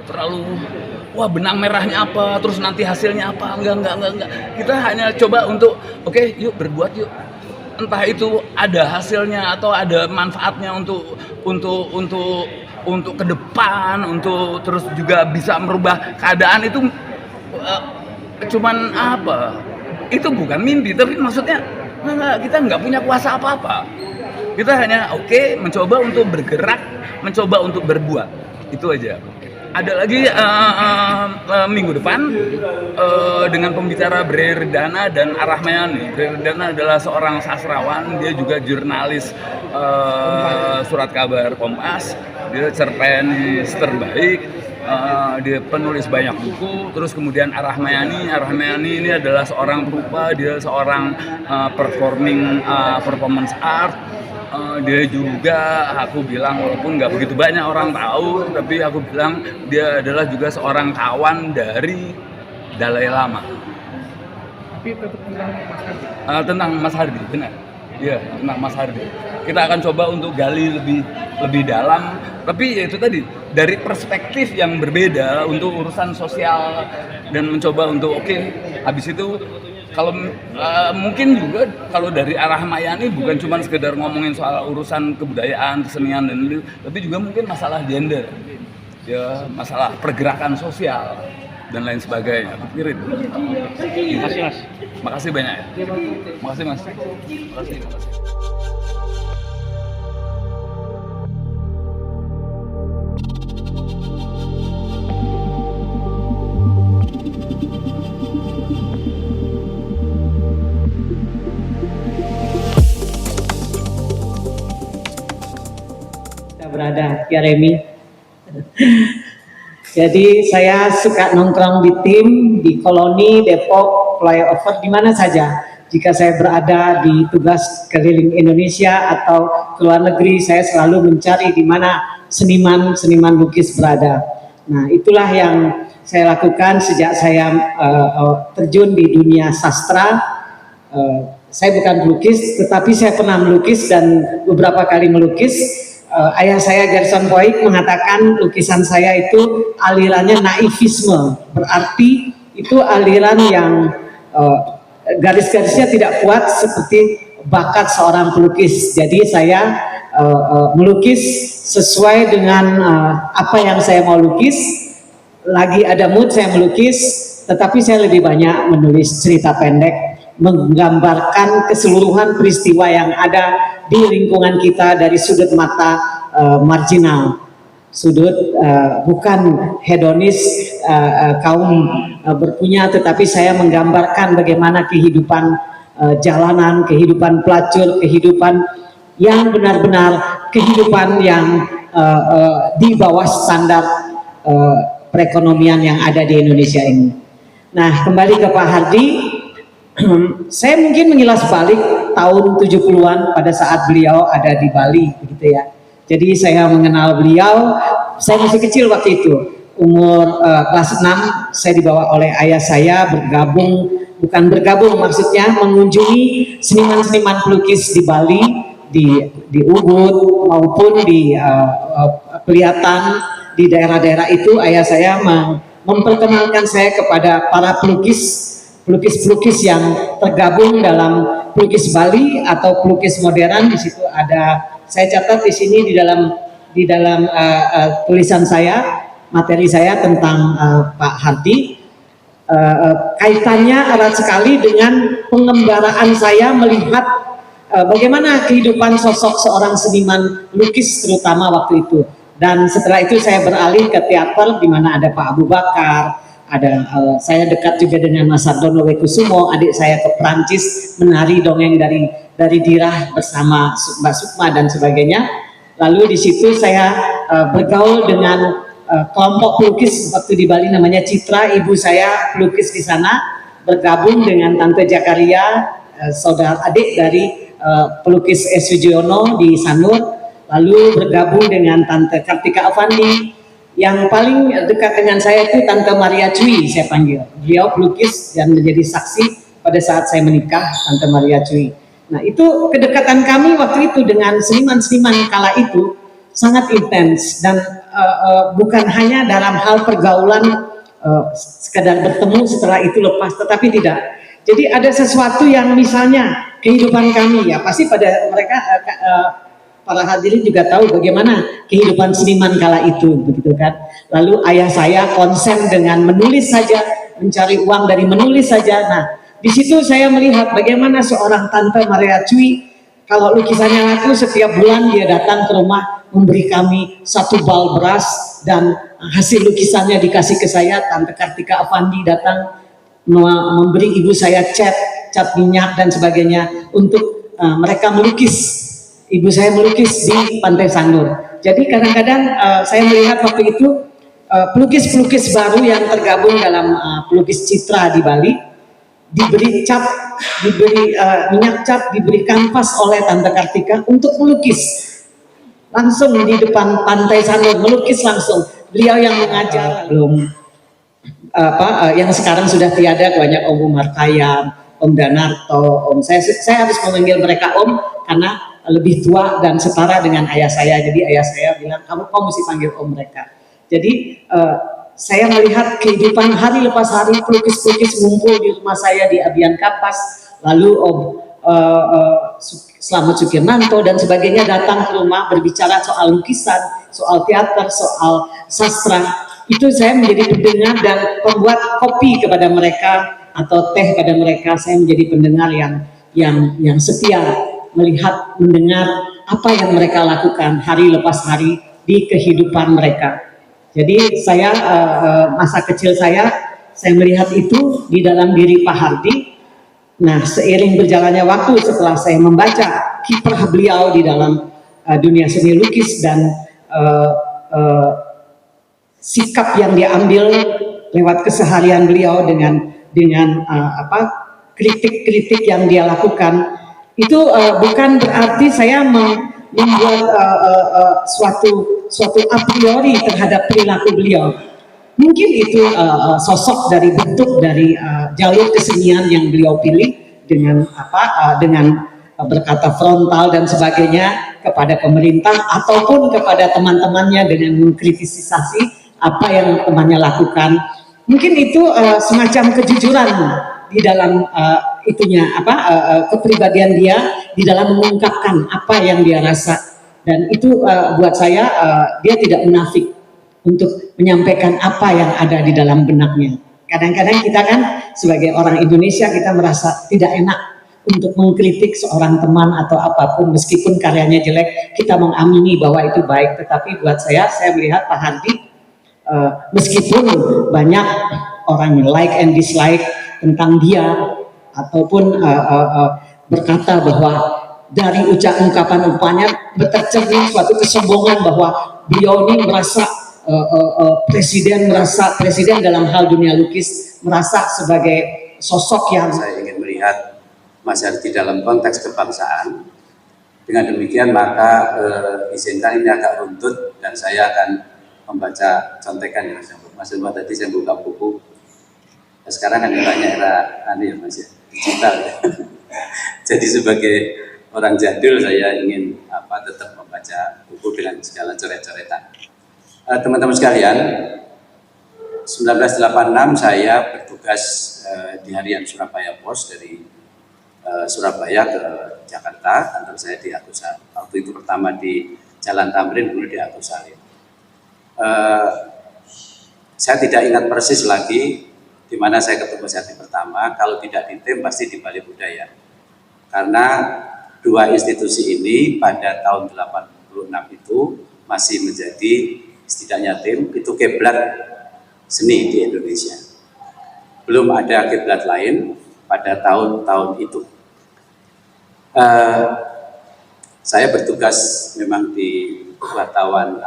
terlalu wah benang merahnya apa, terus nanti hasilnya apa, enggak. Kita hanya coba untuk oke, yuk berbuat yuk. Entah itu ada hasilnya atau ada manfaatnya untuk ke depan, untuk terus juga bisa merubah keadaan itu cuman apa? Itu bukan mimpi, tapi maksudnya kita nggak punya kuasa apa-apa. Kita hanya mencoba untuk bergerak, mencoba untuk berbuat. Itu aja. Ada lagi minggu depan dengan pembicara Bre Redana dan Arahmayani. Bre Redana adalah seorang sastrawan, dia juga jurnalis surat kabar Kompas, dia cerpenis terbaik, dia penulis banyak buku. Terus kemudian Arahmayani ini adalah seorang perupa, dia seorang performance art. Dia juga, aku bilang walaupun nggak begitu banyak orang tahu, tapi aku bilang dia adalah juga seorang kawan dari Dalai Lama. Tapi tetap tentang Mas Hardi. Tentang Mas Hardi, benar. Iya, tentang Mas Hardi. Kita akan coba untuk gali lebih dalam, tapi ya itu tadi dari perspektif yang berbeda untuk urusan sosial dan mencoba untuk habis itu kalau mungkin juga kalau dari Arahmayani bukan cuma sekedar ngomongin soal urusan kebudayaan, kesenian dan itu, tapi juga mungkin masalah gender, ya masalah pergerakan sosial dan lain sebagainya. Aku pikir itu. Makasih Mas. Makasih banyak ya. Makasih Mas. Makasih. Berada ya Remi. Jadi saya suka nongkrong di tim, di Koloni, Depok, Flyover, di mana saja. Jika saya berada di tugas keliling Indonesia atau ke luar negeri, saya selalu mencari di mana seniman lukis berada. Nah, itulah yang saya lakukan sejak saya terjun di dunia sastra. Saya bukan pelukis, tetapi saya pernah melukis dan beberapa kali melukis. Ayah saya Gerson Poik mengatakan lukisan saya itu alirannya naifisme, berarti itu aliran yang garis-garisnya tidak kuat seperti bakat seorang pelukis. Jadi saya melukis sesuai dengan apa yang saya mau lukis. Lagi ada mood saya melukis, tetapi saya lebih banyak menulis cerita pendek, menggambarkan keseluruhan peristiwa yang ada di lingkungan kita dari sudut mata marginal, sudut bukan hedonis kaum berpunya, tetapi saya menggambarkan bagaimana kehidupan jalanan, kehidupan pelacur, kehidupan yang benar-benar kehidupan yang di bawah standar perekonomian yang ada di Indonesia ini. Nah, kembali ke Pak Hardi. Saya mungkin mengilas balik tahun 70-an pada saat beliau ada di Bali, begitu ya. Jadi saya mengenal beliau, saya masih kecil waktu itu, umur kelas 6, saya dibawa oleh ayah saya bukan bergabung maksudnya, mengunjungi seniman-seniman pelukis di Bali, di Ubud maupun di Pelihatan, di daerah-daerah itu. Ayah saya memperkenalkan saya kepada para pelukis yang tergabung dalam pelukis Bali atau pelukis modern. Di situ ada, saya catat di sini di dalam tulisan saya, materi saya tentang Pak Hardi. Kaitannya erat sekali dengan pengembaraan saya melihat bagaimana kehidupan sosok seorang seniman lukis terutama waktu itu. Dan setelah itu saya beralih ke teater di mana ada Pak Abu Bakar. Saya dekat juga dengan Mas Sardono Wekusumo, adik saya ke Prancis menari dongeng dari Dirah bersama Mbak Sukma dan sebagainya. Lalu di situ saya bergaul dengan kelompok pelukis waktu di Bali namanya Citra, ibu saya pelukis di sana, bergabung dengan Tante Jakaria, saudara adik dari pelukis S. Sujiono di Sanur, lalu bergabung dengan Tante Kartika Avandi. Yang paling dekat dengan saya itu Tante Maria Cui, saya panggil. Beliau pelukis dan menjadi saksi pada saat saya menikah, Tante Maria Cui. Nah, itu kedekatan kami waktu itu dengan seniman-seniman kala itu sangat intens, dan bukan hanya dalam hal pergaulan sekadar bertemu setelah itu lepas, tetapi tidak. Jadi ada sesuatu yang misalnya kehidupan kami ya, pasti pada mereka para hadirin juga tahu bagaimana kehidupan seniman kala itu, begitu kan. Lalu ayah saya konsen dengan menulis saja, mencari uang dari menulis saja. Nah, di situ saya melihat bagaimana seorang Tante Maria Cui, kalau lukisannya laku setiap bulan dia datang ke rumah memberi kami 1 bal beras, dan hasil lukisannya dikasih ke saya. Tante Kartika Avandi datang memberi ibu saya cat minyak dan sebagainya untuk mereka melukis. Ibu saya melukis di Pantai Sanur. Jadi kadang-kadang saya melihat waktu itu pelukis-pelukis baru yang tergabung dalam pelukis citra di Bali diberi cat, diberi minyak cat, diberi kanvas oleh Tante Kartika untuk melukis langsung di depan Pantai Sanur, melukis langsung. Beliau yang mengajar, belum yang sekarang sudah tiada, banyak Om Umar Khayyam, Om Danarto, Om saya harus memanggil mereka Om karena lebih tua dan setara dengan ayah saya. Jadi ayah saya bilang kamu mesti panggil Om mereka. Jadi saya melihat kehidupan hari lepas hari, pelukis-pelukis ngumpul di rumah saya di Abian Kapas, lalu Om Slamet Sukirnanto dan sebagainya datang ke rumah berbicara soal lukisan, soal teater, soal sastra. Itu saya menjadi pendengar dan pembuat kopi kepada mereka atau teh pada mereka. Saya menjadi pendengar yang setia, melihat, mendengar apa yang mereka lakukan hari lepas hari di kehidupan mereka. Jadi saya masa kecil saya melihat itu di dalam diri Pak Hardy. Nah, seiring berjalannya waktu setelah saya membaca kiprah beliau di dalam dunia seni lukis dan sikap yang diambil lewat keseharian beliau dengan kritik-kritik yang dia lakukan, itu bukan berarti saya membuat suatu a priori terhadap perilaku beliau. Mungkin itu sosok dari bentuk dari jalur kesenian yang beliau pilih dengan dengan berkata frontal dan sebagainya kepada pemerintah ataupun kepada teman-temannya dengan mengkritisasi apa yang temannya lakukan. Mungkin itu semacam kejujuran di dalam kepribadian dia di dalam mengungkapkan apa yang dia rasa, dan itu buat saya dia tidak munafik untuk menyampaikan apa yang ada di dalam benaknya. Kadang-kadang kita kan sebagai orang Indonesia kita merasa tidak enak untuk mengkritik seorang teman atau apapun, meskipun karyanya jelek kita mengamini bahwa itu baik. Tetapi buat saya melihat Pak Hardy, meskipun banyak orang yang like and dislike tentang dia ataupun berkata bahwa dari ungkapan-ungkapannya bercermin suatu kesombongan bahwa beliau ini merasa presiden dalam hal dunia lukis, merasa sebagai sosok yang saya ingin melihat Mas Hardy dalam konteks kebangsaan. Dengan demikian maka izinkan ini agak runtut dan saya akan membaca contekan ya Mas Ilman. Tadi saya buka buku. Nah, sekarang kan banyak era ya Mas ya, digital ya. Jadi sebagai orang jadul saya ingin tetap membaca buku dengan segala coret-coretan. Teman-teman sekalian, 1986 saya bertugas di harian Surabaya Post dari Surabaya ke Jakarta. Kantor saya di Agus Salim. Waktu itu pertama di Jalan Tamrin, kemudian di Agus Salim. Saya tidak ingat persis lagi di mana saya ketemu Hardy pertama. Kalau tidak di TIM pasti di Balai Budaya. Karena dua institusi ini pada tahun 86 itu masih menjadi setidaknya TIM itu kiblat seni di Indonesia. Belum ada kiblat lain pada tahun-tahun itu. Saya bertugas memang di wartawan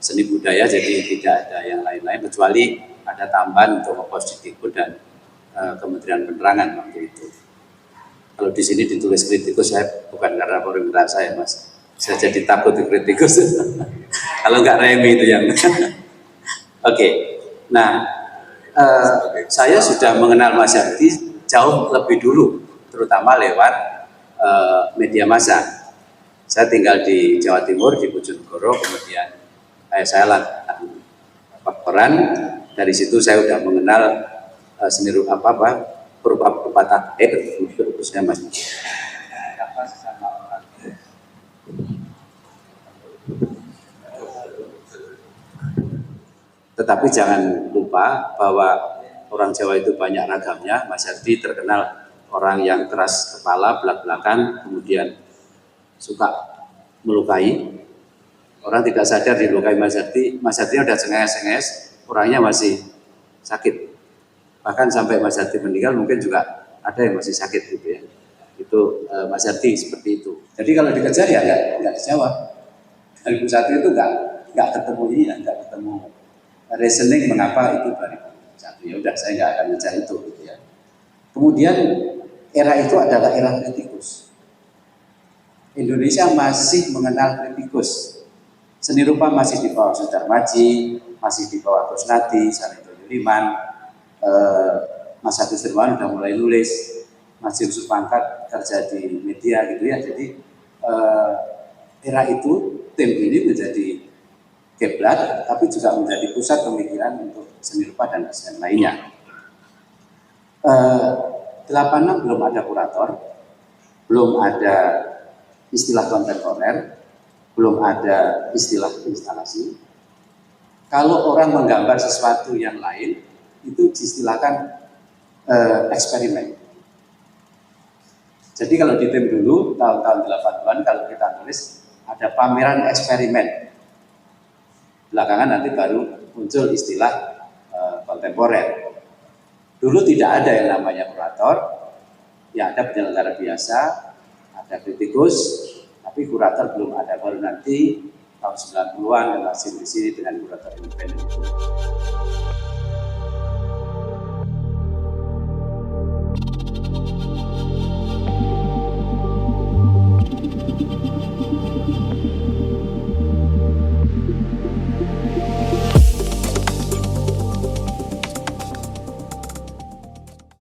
seni budaya, jadi tidak ada yang lain-lain kecuali ada tambahan untuk Posdikbud dan Kementerian Penerangan waktu itu. Kalau di sini ditulis kritikus, saya bukan karena permintaan saya Mas. Saya jadi takut kritikus. Kalau nggak remi itu yang. Oke. Nah, saya sudah mengenal Mas Hardy jauh lebih dulu, terutama lewat media massa. Saya tinggal di Jawa Timur, di Bojonegoro, kemudian saya lakukan peran. Dari situ saya sudah mengenal seni rupa pepatah khususnya Mas. Tetapi jangan lupa bahwa orang Jawa itu banyak ragamnya. Mas Hardi terkenal orang yang keras kepala, belak-belakan, kemudian suka melukai. Orang tidak sadar dilukai Mas Hardi udah cengenges-cengenges, orangnya masih sakit. Bahkan sampai Mas Hardi meninggal mungkin juga ada yang masih sakit gitu ya. Itu Mas Hardi seperti itu. Jadi kalau dikejar ya nggak dijawab. Dari pusat itu nggak ketemu nggak ketemu reasoning mengapa itu 2001. Ya udah saya nggak akan ngejar itu gitu ya. Kemudian era itu adalah era kritikus. Indonesia masih mengenal kritikus. Seni rupa masih di bawah Sudarmaji, masih di bawah Kusnadi, Sarito Yuliman, Mas Agus Dermawan udah mulai nulis, Mas Yusuf Pangkat kerja di media gitu ya. Jadi era itu tim ini menjadi kiblat, tapi juga menjadi pusat pemikiran untuk seni rupa dan desain lainnya. 86 belum ada kurator, belum ada istilah kontemporer, belum ada istilah instalasi. Kalau orang menggambar sesuatu yang lain, itu diistilahkan eksperimen. Jadi kalau di tim dulu, tahun-tahun 80-an, kalau kita tulis, ada pameran eksperimen. Belakangan nanti baru muncul istilah kontemporer. Dulu tidak ada yang namanya kurator, ya ada penyelenggara biasa, ada kritikus, tapi kurator belum ada. Baru nanti tahun 90-an masih di sini dengan kurator independen.